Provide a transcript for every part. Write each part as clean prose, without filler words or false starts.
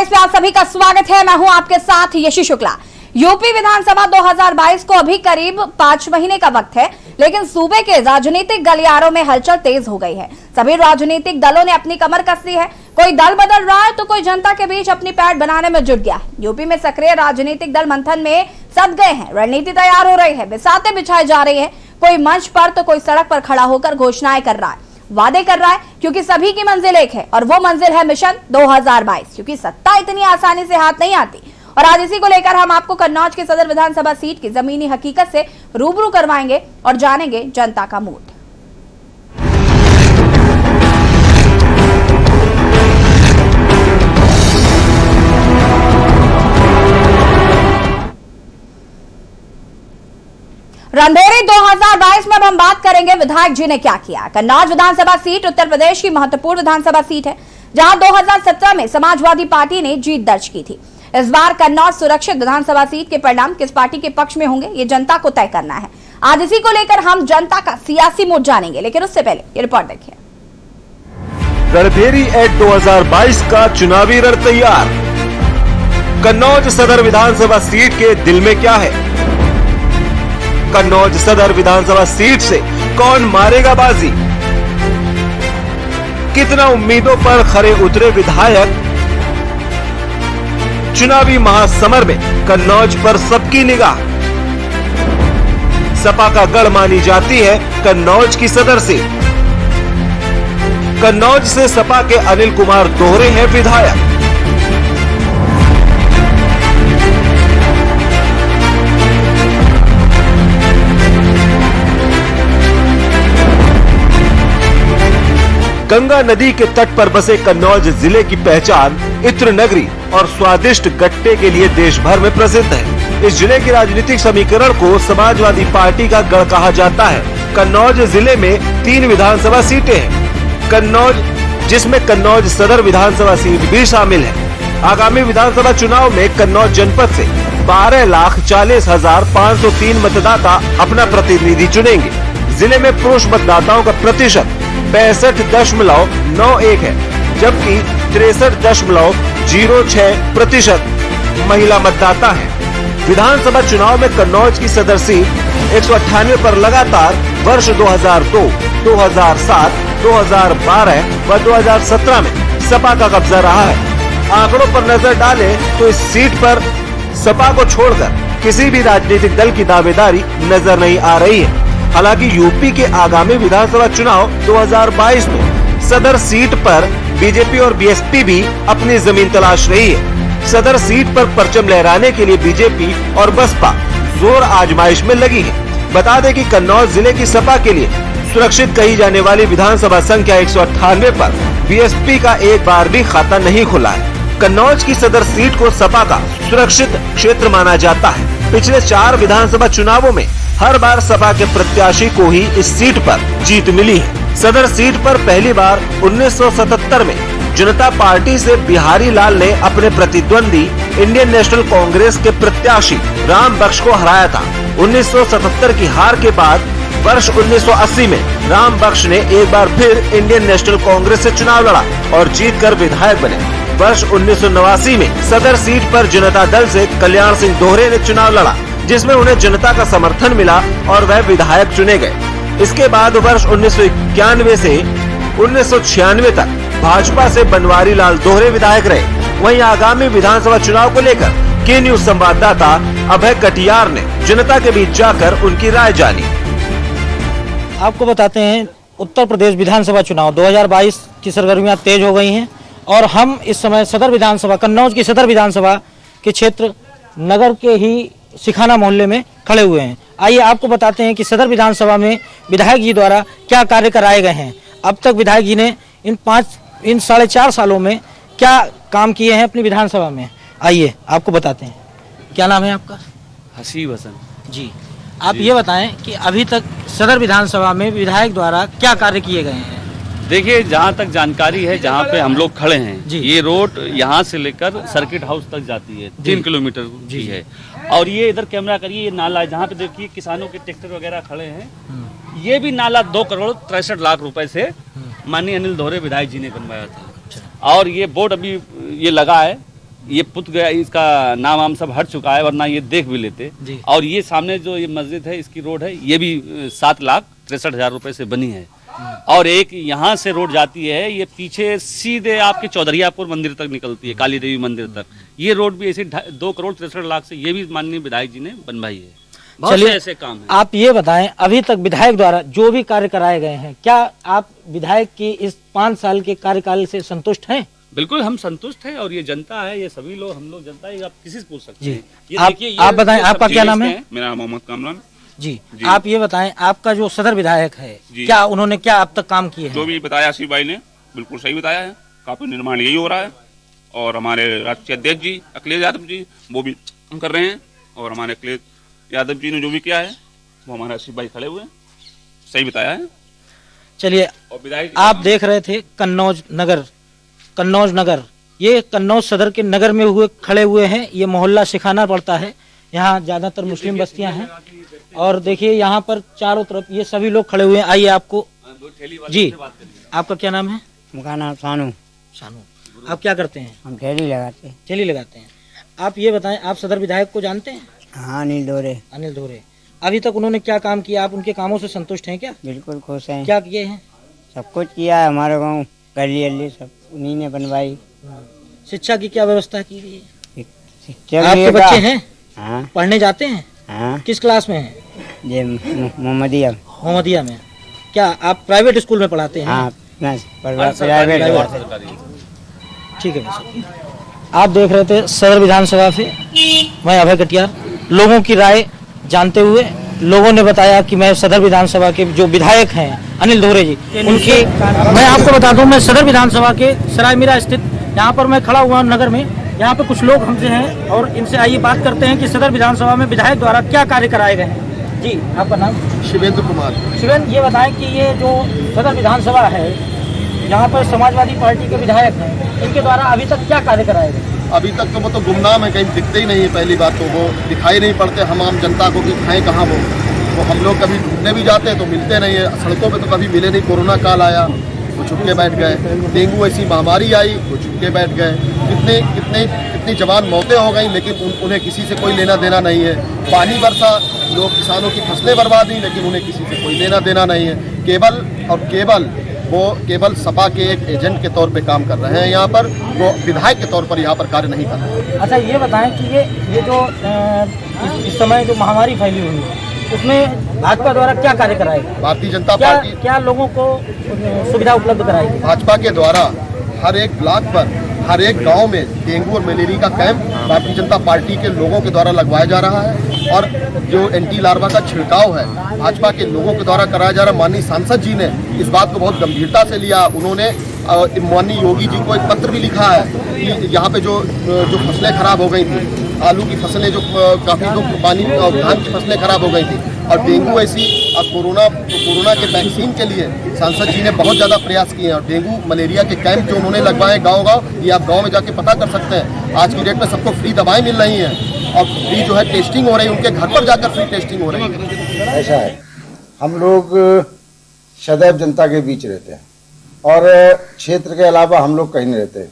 22 में आप सभी का स्वागत है। मैं हूं आपके साथ यशी शुक्ला। यूपी विधानसभा 2022 को अभी करीब 5 महीने का वक्त है, लेकिन सूबे के राजनीतिक गलियारों में हलचल तेज हो गई है। सभी राजनीतिक दलों ने अपनी कमर कस ली है। कोई दल बदल रहा है तो कोई जनता के बीच अपनी पैठ बनाने में जुट गया है। यूपी में सक्रिय राजनीतिक दल मंथन में सध गए हैं। रणनीति तैयार हो रही है, बिसातें बिछाई जा रही है। कोई मंच पर तो कोई सड़क पर खड़ा होकर घोषणाएं कर रहा है, वादे कर रहा है, क्योंकि सभी की मंजिल एक है और वो मंजिल है मिशन 2022। क्योंकि सत्ता इतनी आसानी से हाथ नहीं आती और आज इसी को लेकर हम आपको कन्नौज की सदर विधानसभा सीट की जमीनी हकीकत से रूबरू करवाएंगे और जानेंगे जनता का मूड। रंधेरी 2022 में अब हम बात करेंगे विधायक जी ने क्या किया। कन्नौज विधानसभा सीट उत्तर प्रदेश की महत्वपूर्ण विधानसभा सीट है, जहां 2017 में समाजवादी पार्टी ने जीत दर्ज की थी। इस बार कन्नौज सुरक्षित विधानसभा सीट के परिणाम किस पार्टी के पक्ष में होंगे, ये जनता को तय करना है। आज इसी को लेकर हम जनता का सियासी मूड जानेंगे, लेकिन उससे पहले ये रिपोर्ट देखिए। रणधेरी एट 2022 का चुनावी रण तैयार। कन्नौज सदर विधानसभा सीट के दिल में क्या है? कन्नौज सदर विधानसभा सीट से कौन मारेगा बाजी? कितना उम्मीदों पर खरे उतरे विधायक? चुनावी महासमर में कन्नौज पर सबकी निगाह। सपा का गढ़ मानी जाती है कन्नौज की सदर सीट। कन्नौज से सपा के अनिल कुमार दोहरे हैं विधायक। गंगा नदी के तट पर बसे कन्नौज जिले की पहचान इत्र नगरी और स्वादिष्ट गट्टे के लिए देश भर में प्रसिद्ध है। इस जिले के राजनीतिक समीकरण को समाजवादी पार्टी का गढ़ कहा जाता है। कन्नौज जिले में 3 विधानसभा सीटें हैं। कन्नौज, जिसमें कन्नौज सदर विधानसभा सीट भी शामिल है। आगामी विधानसभा चुनाव में कन्नौज जनपद से 12,40,503 मतदाता अपना प्रतिनिधि चुनेंगे। जिले में पुरुष मतदाताओं का प्रतिशत 65.91 है, जबकि 63.06% महिला मतदाता है। विधानसभा चुनाव में कन्नौज की सदर सीट 198 पर लगातार वर्ष 2002, 2007, 2012 व 2017 में सपा का कब्जा रहा है। आंकड़ों पर नजर डालें तो इस सीट पर सपा को छोड़कर किसी भी राजनीतिक दल की दावेदारी नजर नहीं आ रही है। हालांकि यूपी के आगामी विधानसभा चुनाव 2022 में सदर सीट पर बीजेपी और बीएसपी भी अपनी जमीन तलाश रही है। सदर सीट पर परचम लहराने के लिए बीजेपी और बसपा जोर आजमाइश में लगी है। बता दें कि कन्नौज जिले की सपा के लिए सुरक्षित कही जाने वाली विधानसभा संख्या 198 पर बीएसपी का एक बार भी खाता नहीं खुला है। कन्नौज की सदर सीट को सपा का सुरक्षित क्षेत्र माना जाता है। पिछले 4 विधानसभा चुनावों में हर बार सपा के प्रत्याशी को ही इस सीट पर जीत मिली है। सदर सीट पर पहली बार 1977 में जनता पार्टी से बिहारी लाल ने अपने प्रतिद्वंदी इंडियन नेशनल कांग्रेस के प्रत्याशी राम बख्श को हराया था। 1977 की हार के बाद वर्ष 1980 में राम बख्श ने एक बार फिर इंडियन नेशनल कांग्रेस से चुनाव लड़ा और जीतकर विधायक बने। वर्ष 1989 में सदर सीट पर जनता दल से कल्याण सिंह दोहरे ने चुनाव लड़ा, जिसमें उन्हें जनता का समर्थन मिला और वह विधायक चुने गए। इसके बाद वर्ष 1991 से 1996 तक भाजपा से बनवारी लाल दोहरे विधायक रहे। वहीं आगामी विधानसभा चुनाव को लेकर के न्यूज संवाददाता अभय कटियार ने जनता के बीच जाकर उनकी राय जानी। आपको बताते हैं, उत्तर प्रदेश विधानसभा चुनाव 2022 की सरगर्मियां तेज हो गई हैं और हम इस समय सदर विधानसभा, कन्नौज की सदर विधानसभा के क्षेत्र नगर के ही सिखाना मोहल्ले में खड़े हुए हैं। आइए आपको बताते हैं कि सदर विधानसभा में विधायक जी द्वारा क्या कार्य कराए गए हैं। अब तक विधायक जी ने इन 4.5 सालों में क्या काम किए हैं अपनी विधानसभा में। आइए आपको बताते हैं। क्या नाम है आपका? हसीब हसन जी। आप ये बताएं कि अभी तक सदर विधानसभा में विधायक द्वारा क्या कार्य किए गए हैं। देखिए, जहाँ तक जानकारी है, जहाँ पे हम लोग खड़े हैं, जी। ये रोड यहाँ से लेकर सर्किट हाउस तक जाती है, 3 किलोमीटर की है। और ये इधर कैमरा करिए, ये नाला है जहाँ पे देखिए किसानों के ट्रैक्टर वगैरह खड़े हैं। ये भी नाला 2,63,00,000 रुपए से माननीय अनिल दोहरे विधायक जी ने बनवाया था। और ये बोर्ड अभी ये लगा है, ये पुत गया, इसका नाम वाम सब हट चुका है, वरना ये देख भी लेते। जी। और ये सामने जो ये मस्जिद है, इसकी रोड है, ये भी 7,63,000 रुपए से बनी है। और एक यहाँ से रोड जाती है, ये पीछे सीधे आपके चौधरियापुर मंदिर तक निकलती है, काली देवी मंदिर तक। ये रोड भी ऐसे 2,63,00,000 से ये भी माननीय विधायक जी ने बनवाई है। बहुत से ऐसे काम है। आप ये बताएं, अभी तक विधायक द्वारा जो भी कार्य कराए गए हैं, क्या आप विधायक की इस 5 साल के कार्यकाल से संतुष्ट हैं? बिल्कुल हम संतुष्ट हैं, और ये जनता है, ये सभी लोग, हम लोग जनता है, आप किसी से पूछ सकते जी। हैं। ये आप देखिए, ये आप बताएं, ये आपका सब क्या नाम है? मेरा नाम मोहम्मद कामरान जी। जी। आप ये बताएं, आपका जो सदर विधायक है, जी। क्या उन्होंने क्या अब तक काम किए जो हैं? भी बताया आसिफ भाई ने बिल्कुल सही बताया है। काफी निर्माण यही हो रहा है, और हमारे राष्ट्रीय अध्यक्ष जी अखिलेश यादव जी वो भी कर रहे हैं, और हमारे अखिलेश यादव जी ने जो भी किया है वो हमारे आसिफ भाई खड़े हुए हैं, सही बताया है। चलिए, और विधायक आप देख रहे थे कन्नौज नगर, ये कन्नौज सदर के नगर में खड़े हुए हैं। ये मोहल्ला शिखाना पड़ता है, यहाँ ज्यादातर मुस्लिम बस्तियां हैं, और देखिए यहाँ पर चारों तरफ ये सभी लोग खड़े हुए हैं। आइए आपको जी, आपका क्या नाम है? उनका नाम सानू। शानू। आप क्या करते हैं? हम ठेली लगाते हैं। ठेली लगाते हैं। आप ये बताएं, आप सदर विधायक को जानते हैं? हाँ, अनिल दोरे। अनिल धोरे। अभी तक उन्होंने क्या काम किया, आप उनके कामों से संतुष्ट हैं क्या? बिल्कुल खुश हैं। क्या किए हैं? सब कुछ किया है हमारे गाँव, गली अली सब उन्हीं ने बनवाई। शिक्षा की क्या व्यवस्था की गई है? शिक्षा आपके भी बच्चे का- हैं, हाँ पढ़ने जाते हैं? हाँ, किस क्लास में हैं? ये मोहम्मदिया। मोहम्मदिया में। क्या आप प्राइवेट स्कूल में पढ़ाते हैं? हाँ, प्राइवेट ठीक है भाई। आप देख रहे थे सदर विधानसभा से मैं अभय कटियार। लोगों की राय जानते हुए लोगों ने बताया कि मैं सदर विधानसभा के जो विधायक हैं अनिल धोरे जी, उनकी मैं आपको बता दूं, मैं सदर विधानसभा के सरायमीरा स्थित यहाँ पर मैं खड़ा हुआ हूं नगर में। यहाँ पे कुछ लोग हमसे हैं और इनसे आइए बात करते हैं कि सदर विधानसभा में विधायक द्वारा क्या कार्य कराए गए हैं। जी, आपका नाम? शिवेंद्र कुमार। शिवेंद्र, ये बताएं कि ये जो सदर विधानसभा है, यहाँ पर समाजवादी पार्टी के विधायक हैं, इनके द्वारा अभी तक क्या कार्य कराए गए? अभी तक तो वो तो गुमनाम है, कहीं दिखते ही नहीं है। पहली बात तो वो दिखाई नहीं पड़ते हम आम जनता को कि हैं कहाँ वो हम लोग कभी ढूंढने भी जाते हैं तो मिलते नहीं है। सड़कों पे तो कभी मिले नहीं। कोरोना काल आया, वो छुप के बैठ गए। डेंगू ऐसी महामारी आई, वो छुप के बैठ गए। कितनी जवान मौतें हो गई, लेकिन उन्हें किसी से कोई लेना देना नहीं है। पानी बरसा, लोग किसानों की फसलें बर्बाद हुई, लेकिन उन्हें किसी से कोई लेना देना नहीं है। केवल सपा के एक एजेंट के तौर पे काम कर रहे हैं यहाँ पर, वो विधायक के तौर पर यहाँ पर कार्य नहीं कर रहे। अच्छा, ये बताएं कि ये जो इस समय जो महामारी फैली हुई है, उसमें भाजपा द्वारा क्या कार्य कराएगा? भारतीय जनता पार्टी क्या लोगों को सुविधा उपलब्ध कराएगी? भाजपा के द्वारा हर एक ब्लॉक पर, हर एक गांव में डेंगू और मलेरिया का कैंप भारतीय जनता पार्टी के लोगों के द्वारा लगवाया जा रहा है। और जो एंटी लार्वा का छिड़काव है, भाजपा के लोगों के द्वारा कराया जा रहा है। माननीय सांसद जी ने इस बात को बहुत गंभीरता से लिया। उन्होंने माननीय योगी जी को एक पत्र भी लिखा है कि यहाँ पे जो फसलें खराब हो गई थी, आलू की फसलें जो काफ़ी पानी धान की फसलें खराब हो गई थी, और डेंगू ऐसी कोरोना के वैक्सीन के लिए सांसद जी ने बहुत ज़्यादा प्रयास किए हैं। और डेंगू मलेरिया के कैंप जो उन्होंने लगवाए गांव-गांव, ये आप गांव में जाके पता कर सकते हैं। आज की डेट में सबको फ्री दवाएं मिल रही हैं, और फ्री जो है टेस्टिंग हो रही है, उनके घर पर जाकर फ्री टेस्टिंग हो रही है। ऐसा है, हम लोग सदैव जनता के बीच रहते हैं, और क्षेत्र के अलावा हम लोग कहीं नहीं रहते।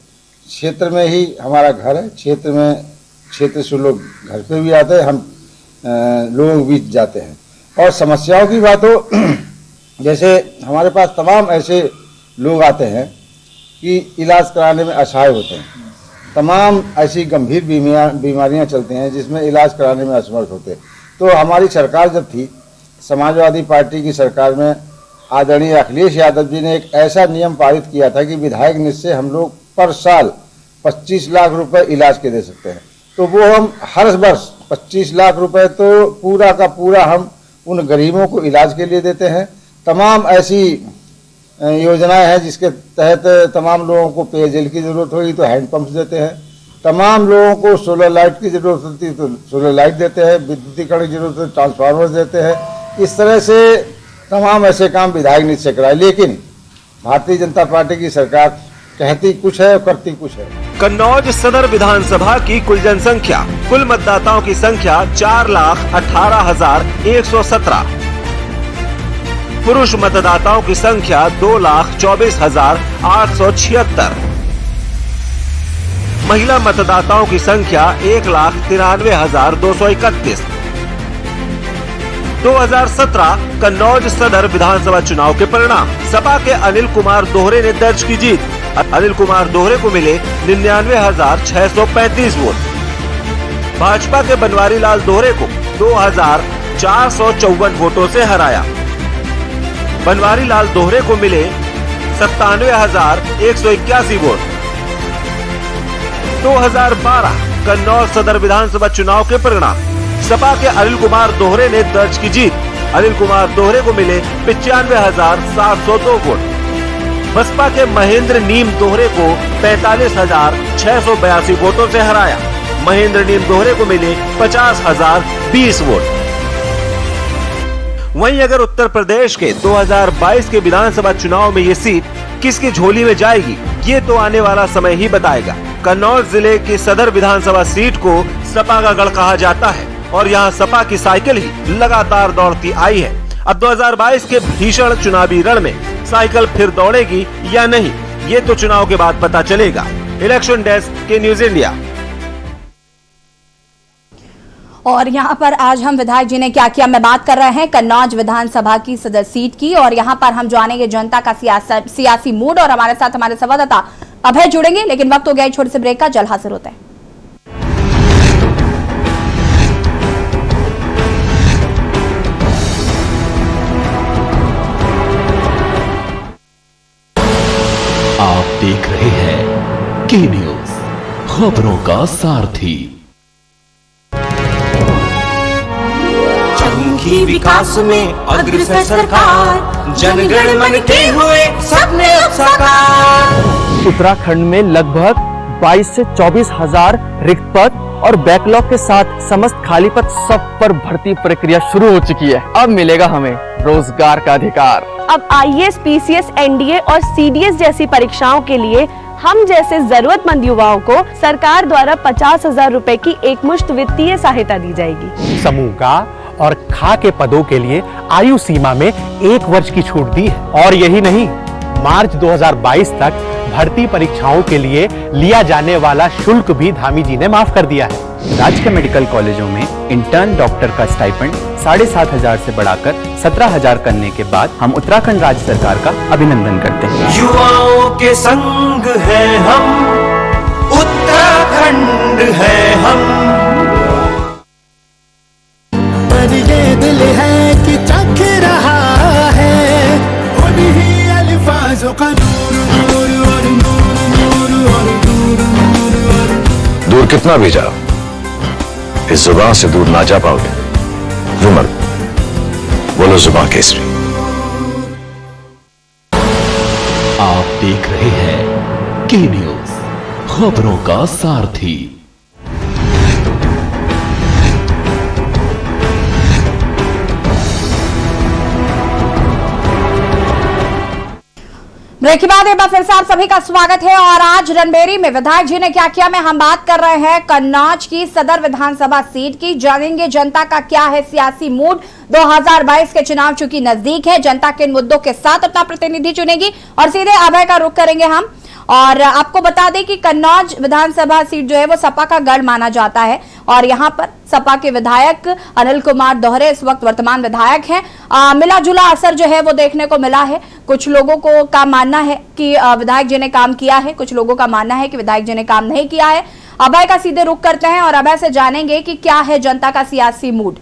क्षेत्र में ही हमारा घर है। क्षेत्र से लोग घर पे भी आते हैं, हम लोगों के बीच जाते हैं। और समस्याओं की बात हो, जैसे हमारे पास तमाम ऐसे लोग आते हैं कि इलाज कराने में असहाय होते हैं। तमाम ऐसी गंभीर बीमारियां चलती हैं जिसमें इलाज कराने में असमर्थ होते हैं। तो हमारी सरकार जब थी, समाजवादी पार्टी की सरकार में आदरणीय अखिलेश यादव जी ने एक ऐसा नियम पारित किया था कि विधायक निधि से हम लोग पर साल 25 लाख रुपए इलाज के दे सकते हैं। तो वो हम हर वर्ष 25 लाख रुपए तो पूरा का पूरा हम उन गरीबों को इलाज के लिए देते हैं। तमाम ऐसी योजनाएं हैं जिसके तहत तमाम लोगों को पेयजल की ज़रूरत होगी तो हैंडपम्प देते हैं। तमाम लोगों को सोलर लाइट की ज़रूरत होती है तो सोलर लाइट देते हैं। विद्युतीकरण की जरूरत है, ट्रांसफार्मर देते हैं। इस तरह से तमाम ऐसे काम विधायक निधि से कराए। लेकिन भारतीय जनता पार्टी की सरकार कहती कुछ है और करती कुछ है। कन्नौज सदर विधानसभा की कुल जनसंख्या, कुल मतदाताओं की संख्या 4,18,117। पुरुष मतदाताओं की संख्या 2,24,876। महिला मतदाताओं की संख्या 1,93,231। 2017 कन्नौज सदर विधानसभा चुनाव के परिणाम। सपा के अनिल कुमार दोहरे ने दर्ज की जीत। अनिल कुमार दोहरे को मिले 99,635 वोट। भाजपा के बनवारी लाल दोहरे को 2,454 वोटों से हराया। बनवारी लाल दोहरे को मिले 97,181 वोट। 2012 कन्नौज सदर विधानसभा चुनाव के परिणाम। सपा के अनिल कुमार दोहरे ने दर्ज की जीत। अनिल कुमार दोहरे को मिले 95,702 वोट। बसपा के महेंद्र नीम दोहरे को 45,682 वोटों से हराया। महेंद्र नीम दोहरे को मिले 50,020 वोट। वहीं अगर उत्तर प्रदेश के 2022 के विधानसभा चुनाव में ये सीट किसकी झोली में जाएगी, ये तो आने वाला समय ही बताएगा। कन्नौज जिले की सदर विधानसभा सीट को सपा का गढ़ कहा जाता है और यहाँ सपा की साइकिल ही लगातार दौड़ती आई है। अब 2022 के भीषण चुनावी रण में साइकिल फिर दौड़ेगी या नहीं, ये तो चुनाव के बाद पता चलेगा। इलेक्शन डेस्क के न्यूज इंडिया। और यहाँ पर आज हम विधायक जी ने क्या किया मैं बात कर रहे हैं कन्नौज विधानसभा की सदर सीट की, और यहाँ पर हम जानेंगे जनता का सियासी मूड। और हमारे साथ हमारे संवाददाता अभय जुड़ेंगे, लेकिन वक्त हो गया छोटे से ब्रेक का, जल्द हाजिर होते हैं। आप देख रहे हैं के न्यूज, खबरों का सारथी। चहुमुखी विकास में अग्रसर सरकार, जनगण मन के हुए सपने अब साकार। उत्तराखंड में लगभग 22 से 24 हजार रिक्त पद और बैकलॉग के साथ समस्त खाली पद सब पर भर्ती प्रक्रिया शुरू हो चुकी है। अब मिलेगा हमें रोजगार का अधिकार। अब IAS, PCS, NDA और CDS जैसी परीक्षाओं के लिए हम जैसे जरूरतमंद युवाओं को सरकार द्वारा 50,000 रुपए की एकमुश्त वित्तीय सहायता दी जाएगी। समूह का और खा के पदों के लिए आयु सीमा में 1 वर्ष की छूट दी है। और यही नहीं, मार्च 2022 तक भर्ती परीक्षाओं के लिए लिया जाने वाला शुल्क भी धामी जी ने माफ कर दिया है। राज्य के मेडिकल कॉलेजों में इंटर्न डॉक्टर का स्टाइपेंड 7,500 से बढ़ाकर 17,000 करने के बाद हम उत्तराखंड राज्य सरकार का अभिनंदन करते हैं। युवाओं के संग है हम, उत्तराखंड है हम। पर ये दिल है कि चख रहा है उन्हीं अल्फाजों का नूर नूर और नूर नूर और नूर नूर और दूर कितना भी जाओ, इस जुबान से दूर ना जा पाओगे। जुमर बोलो जुबान केसरी। आप देख रहे हैं के न्यूज, खबरों का सारथी। ब्रेक के बाद एक बार फिर से आप सभी का स्वागत है। और आज रणबेरी में विधायक जी ने क्या किया में हम बात कर रहे हैं कन्नौज की सदर विधानसभा सीट की। जानेंगे जनता का क्या है सियासी मूड। 2022 के चुनाव चूंकि नजदीक है, जनता के मुद्दों के साथ अपना प्रतिनिधि चुनेगी। और सीधे अभय का रुख करेंगे हम, और आपको बता दें कि कन्नौज विधानसभा सीट जो है वो सपा का गढ़ माना जाता है। और यहाँ पर सपा के विधायक अनिल कुमार दोहरे इस वक्त वर्तमान विधायक हैं। मिला जुला असर जो है वो देखने को मिला है। कुछ लोगों को का मानना है कि विधायक जी ने काम किया है, कुछ लोगों का मानना है कि विधायक जी ने काम नहीं किया है। अभय का सीधे रुख करते हैं और अभय से जानेंगे कि क्या है जनता का सियासी मूड।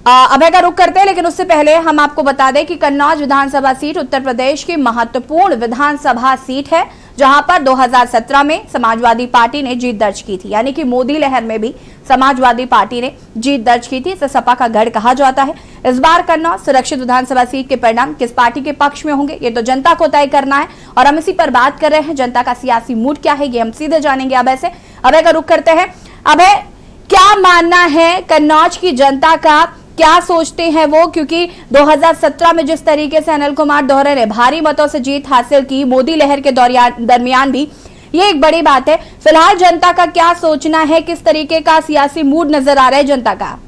अभय का रुख करते हैं, लेकिन उससे पहले हम आपको बता दें कि कन्नौज विधानसभा सीट उत्तर प्रदेश की महत्वपूर्ण विधानसभा सीट है, जहां पर 2017 में समाजवादी पार्टी ने जीत दर्ज की थी। यानी कि मोदी लहर में भी समाजवादी पार्टी ने जीत दर्ज की थी। इसे सपा का गढ़ कहा जाता है। इस बार कन्नौज सुरक्षित विधानसभा सीट के परिणाम किस पार्टी के पक्ष में होंगे, ये तो जनता को तय करना है। और हम इसी पर बात कर रहे हैं, जनता का सियासी मूड क्या है, ये हम सीधे जानेंगे अभय से। अभय का रुख करते हैं। अभय, क्या मानना है कन्नौज की जनता का, क्या सोचते हैं वो, क्योंकि 2017 में जिस तरीके से अनिल कुमार दोहरे ने भारी मतों से जीत हासिल की मोदी लहर के दरमियान भी, ये एक बड़ी बात है। फिलहाल जनता का क्या सोचना है, किस तरीके का सियासी मूड नजर आ रहा है जनता का?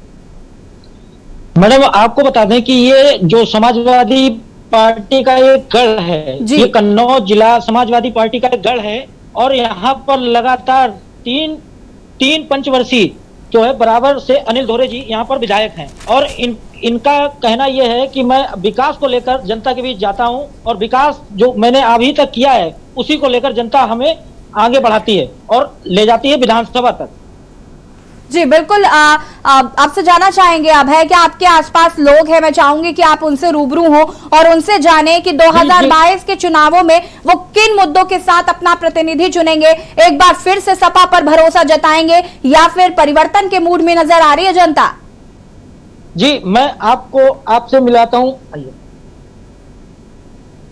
मैडम, आपको बता दें कि ये जो समाजवादी पार्टी का एक गढ़ है, ये कन्नौज जिला समाजवादी पार्टी का गढ़ है। और यहाँ पर लगातार तीन पंचवर्षीय जो है बराबर से अनिल धोरे जी यहाँ पर विधायक हैं और इनका कहना यह है कि मैं विकास को लेकर जनता के बीच जाता हूँ और विकास जो मैंने अभी तक किया है उसी को लेकर जनता हमें आगे बढ़ाती है और ले जाती है विधानसभा तक। जी बिल्कुल, आपसे जानना चाहेंगे अभय कि आपके आसपास लोग हैं, मैं चाहूंगी कि आप उनसे रूबरू हो और उनसे जाने कि 2022 के चुनावों में वो किन मुद्दों के साथ अपना प्रतिनिधि चुनेंगे, एक बार फिर से सपा पर भरोसा जताएंगे या फिर परिवर्तन के मूड में नजर आ रही है जनता? जी मैं आपसे मिलाता हूँ।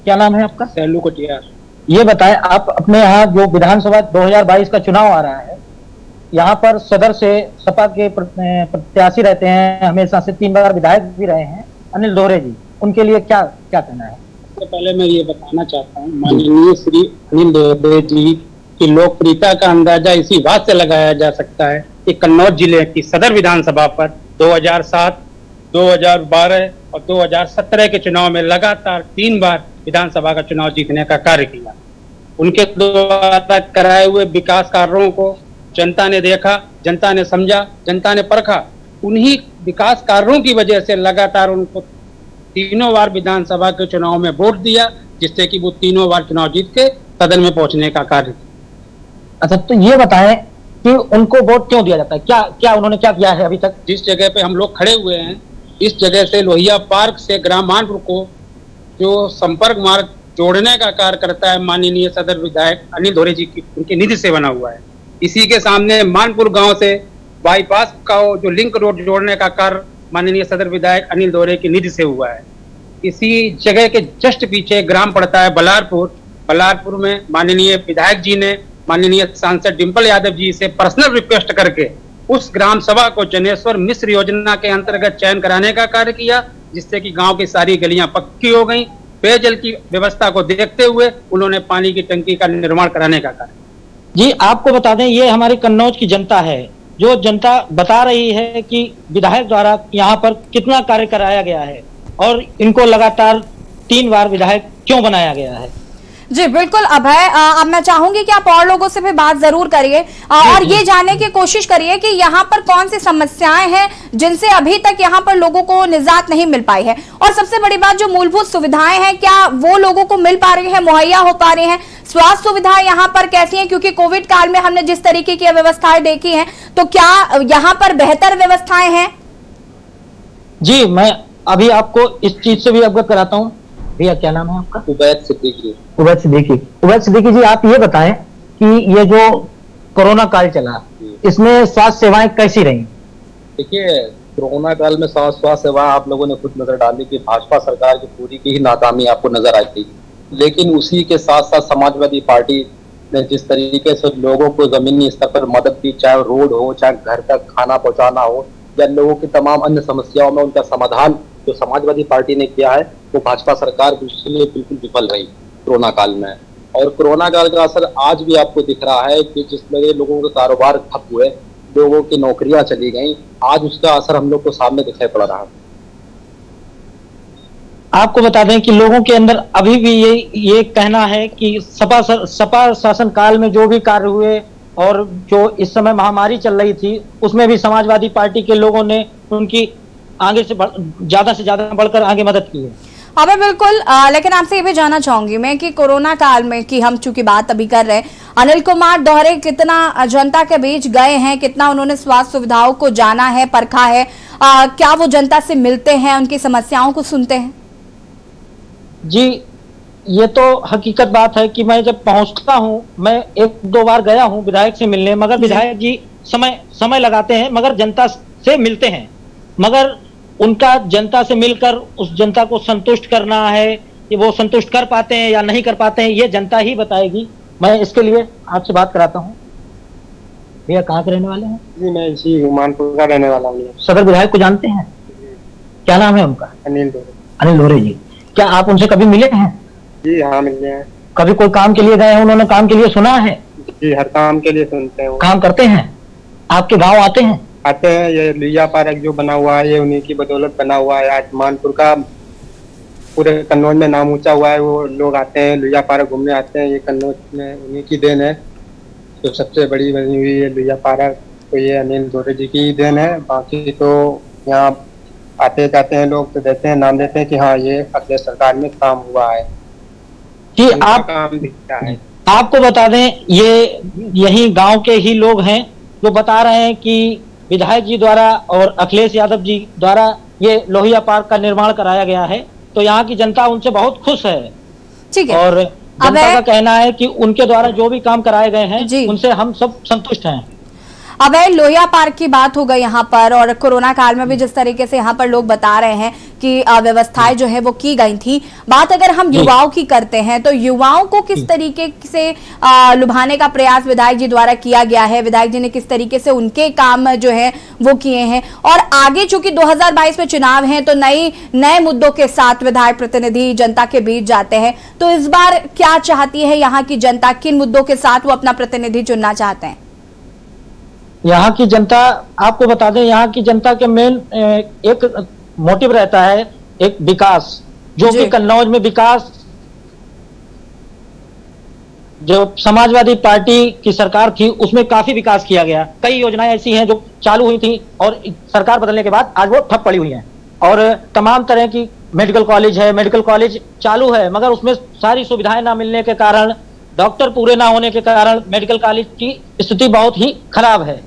क्या नाम है आपका? सैलू कटियार। ये बताएं, आप अपने यहाँ जो विधानसभा 2022 का चुनाव आ रहा है, यहाँ पर सदर से सपा के प्रत्याशी रहते हैं, हमेशा से 3 बार विधायक भी रहे हैं अनिल धोरे जी, उनके लिए क्या क्या कहना है? सबसे पहले मैं ये बताना चाहता हूँ, माननीय श्री अनिल धोरे जी की लोकप्रियता का अंदाजा इसी बात से लगाया जा सकता है कि कन्नौज जिले की सदर विधानसभा पर 2007, 2012 और 2017 के चुनाव में लगातार 3 बार विधानसभा का चुनाव जीतने का कार्य किया। उनके द्वारा कराए हुए विकास कार्यों को जनता ने देखा, जनता ने समझा, जनता ने परखा। उन्हीं विकास कार्यों की वजह से लगातार उनको 3 बार विधानसभा के चुनाव में वोट दिया, जिससे कि वो 3 बार चुनाव जीत के सदन में पहुंचने का कार्य किया। अच्छा, तो ये बताएं कि उनको वोट क्यों दिया जाता है? क्या उन्होंने क्या किया है अभी तक? जिस जगह पे हम लोग खड़े हुए हैं, इस जगह से लोहिया पार्क से ग्राम मानपुर को जो संपर्क मार्ग जोड़ने का कार्य करता है माननीय सदर विधायक अनिल धोरे जी की उनकी निधि से बना हुआ है। इसी के सामने मानपुर गांव से बाईपास का जो लिंक रोड जोड़ने का कार्य माननीय सदर विधायक अनिल धोरे की निधि से हुआ है। इसी जगह के जस्ट पीछे ग्राम पड़ता है बलारपुर में माननीय विधायक जी ने माननीय सांसद डिम्पल यादव जी से पर्सनल रिक्वेस्ट करके उस ग्राम सभा को जनेश्वर मिश्र योजना के अंतर्गत चयन कराने का कार्य किया, जिससे कि गांव की सारी गलियां पक्की हो गई। पेयजल की व्यवस्था को देखते हुए उन्होंने पानी की टंकी का निर्माण कराने का कार्य। जी आपको बता दें, ये हमारी कन्नौज की जनता है, जो जनता बता रही है कि विधायक द्वारा यहाँ पर कितना कार्य कराया गया है और इनको लगातार 3 बार विधायक क्यों बनाया गया है। जी बिल्कुल अभय, अब मैं चाहूंगी कि आप और लोगों से भी बात जरूर करिए और ये जानने की कोशिश करिए कि यहाँ पर कौन सी समस्याएं हैं जिनसे अभी तक यहाँ पर लोगों को निजात नहीं मिल पाई है, और सबसे बड़ी बात जो मूलभूत सुविधाएं हैं क्या वो लोगों को मिल पा रही है, मुहैया हो पा रही है? स्वास्थ्य सुविधाएं यहाँ पर कैसी हैं, क्योंकि कोविड काल में हमने जिस तरीके की व्यवस्थाएं देखी हैं, तो क्या यहाँ पर बेहतर व्यवस्थाएं हैं? जी मैं अभी आपको इस चीज से भी अवगत कराता हूँ। भैया क्या नाम है आपका? उबैद सिद्दीकी। उबैद सिद्दीकी जी, आप ये बताएं कि ये जो कोरोना काल चला, इसमें स्वास्थ्य सेवाएं कैसी रही? देखिए, कोरोना काल में स्वास्थ्य सेवा आप लोगों ने खुद नजर डाली कि भाजपा सरकार की पूरी की ही नाकामी आपको नजर आई थी, लेकिन उसी के साथ साथ समाजवादी पार्टी ने जिस तरीके से लोगों को जमीनी स्तर पर मदद दी, चाहे रोड हो, चाहे घर तक खाना पहुंचाना हो, या लोगों की तमाम अन्य समस्याओं में उनका समाधान जो समाजवादी पार्टी ने किया है, वो भाजपा सरकार इसलिए बिल्कुल विफल रही कोरोना काल में। और कोरोना काल का असर आज भी आपको दिख रहा है कि जिसमें लोगों के कारोबार ठप हुए, लोगों की नौकरियां चली गई, आज उसका असर हम लोग को सामने दिखाई पड़ रहा है। आपको बता दें कि लोगों के अंदर अभी भी ये कहना है कि सपा शासन काल में जो भी कार्य हुए और जो इस समय महामारी चल रही थी, उसमें भी समाजवादी पार्टी के लोगों ने उनकी आगे से ज्यादा बढ़कर आगे मदद की है। अबे बिल्कुल, लेकिन आपसे ये भी जानना चाहूंगी मैं कि कोरोना काल में की हम चूंकि बात अभी कर रहे हैं, अनिल कुमार दोहरे कितना जनता के बीच गए हैं, कितना उन्होंने स्वास्थ्य सुविधाओं को जाना है, परखा है, क्या वो जनता से मिलते हैं, उनकी समस्याओं को सुनते हैं? जी ये तो हकीकत बात है कि मैं जब पहुंचता हूं, मैं 1-2 बार गया हूं विधायक से मिलने, मगर विधायक जी समय लगाते हैं, मगर जनता से मिलते हैं, मगर उनका जनता से मिलकर उस जनता को संतुष्ट करना है कि वो संतुष्ट कर पाते हैं या नहीं कर पाते हैं, ये जनता ही बताएगी। मैं इसके लिए आपसे बात कराता हूँ। भैया कहाँ के रहने वाले हैं? जी मैं इसी मानपुर का रहने वाला हूँ। सदर विधायक को जानते हैं? क्या नाम है उनका? अनिल धोरे। अनिल धोरे जी, क्या आप उनसे कभी मिले हैं? जी हाँ, मिले हैं। कभी कोई काम के लिए गए हैं, उन्होंने काम के लिए सुना है? जी हर काम के लिए सुनते हैं। काम करते हैं? आपके गाँव आते हैं? आते हैं। ये लोहिया पार्क जो बना हुआ है, ये उन्हीं की बदौलत बना हुआ है। आज मानपुर का पूरे कन्नौज में नाम ऊंचा हुआ है। वो लोग आते हैं, लोहिया पार्क घूमने आते हैं। ये कन्नौज में उन्हीं की देन है, जो सबसे बड़ी बनी हुई है लोहिया पार्क, तो ये अनिल धोरे जी की देन है। बाकी तो यहाँ आते जाते हैं लोग, तो देते हैं, नाम देते हैं कि हाँ ये अखिलेश सरकार में काम हुआ है कि उनका आप काम दिखता है। आपको बता दें, ये यही गांव के ही लोग हैं जो बता रहे हैं कि विधायक जी द्वारा और अखिलेश यादव जी द्वारा ये लोहिया पार्क का निर्माण कराया गया है, तो यहाँ की जनता उनसे बहुत खुश है। ठीक है। और जनता का कहना है कि उनके द्वारा जो भी काम कराए गए हैं उनसे हम सब संतुष्ट हैं। अब लोहिया पार्क की बात हो गई यहाँ पर, और कोरोना काल में भी जिस तरीके से यहाँ पर लोग बता रहे हैं कि व्यवस्थाएं जो है वो की गई थी। बात अगर हम युवाओं की करते हैं तो युवाओं को किस तरीके से लुभाने का प्रयास विधायक जी द्वारा किया गया है, विधायक जी ने किस तरीके से उनके काम जो है वो किए हैं, और आगे चूंकि 2022 में चुनाव है तो नए मुद्दों के साथ विधायक प्रतिनिधि जनता के बीच जाते हैं, तो इस बार क्या चाहती है यहाँ की जनता, किन मुद्दों के साथ वो अपना प्रतिनिधि चुनना चाहते हैं? यहाँ की जनता, आपको बता दें, यहाँ की जनता के मेन एक मोटिव रहता है, एक विकास, जो कि कन्नौज में विकास, जो समाजवादी पार्टी की सरकार थी उसमें काफी विकास किया गया। कई योजनाएं ऐसी हैं जो चालू हुई थी और सरकार बदलने के बाद आज वो ठप पड़ी हुई हैं। और तमाम तरह की मेडिकल कॉलेज है, मेडिकल कॉलेज चालू है, मगर उसमें सारी सुविधाएं ना मिलने के कारण, डॉक्टर पूरे ना होने के कारण मेडिकल कॉलेज की स्थिति बहुत ही खराब है।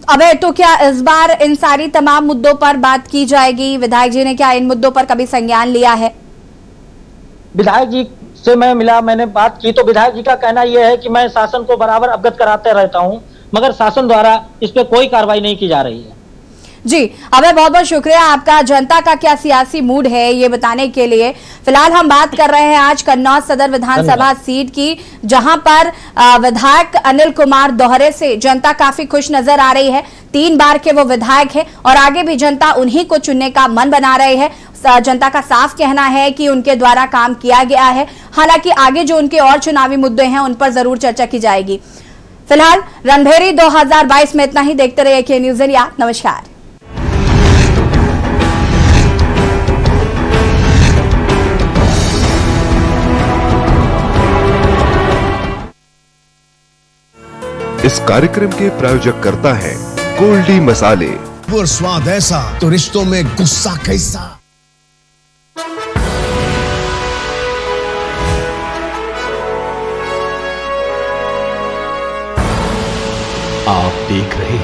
अबे तो क्या इस बार इन सारी तमाम मुद्दों पर बात की जाएगी? विधायक जी ने क्या इन मुद्दों पर कभी संज्ञान लिया है? विधायक जी से मैं मिला, मैंने बात की, तो विधायक जी का कहना यह है कि मैं शासन को बराबर अवगत कराते रहता हूं, मगर शासन द्वारा इस पर कोई कार्रवाई नहीं की जा रही है। जी, अबे बहुत बहुत शुक्रिया आपका। जनता का क्या सियासी मूड है ये बताने के लिए। फिलहाल हम बात कर रहे हैं आज कन्नौज सदर विधानसभा सीट की, जहां पर विधायक अनिल कुमार दोहरे से जनता काफी खुश नजर आ रही है। 3 बार के वो विधायक है और आगे भी जनता उन्हीं को चुनने का मन बना रही है। जनता का साफ कहना है कि उनके द्वारा काम किया गया है। हालांकि आगे जो उनके और चुनावी मुद्दे हैं उन पर जरूर चर्चा की जाएगी। फिलहाल रणभेरी 2022 में इतना ही। देखते रहिए के न्यूज़ इंडिया। नमस्कार। इस कार्यक्रम के प्रायोजक करता है गोल्डी मसाले। वो स्वाद ऐसा तो रिश्तों में गुस्सा कैसा। आप देख रहे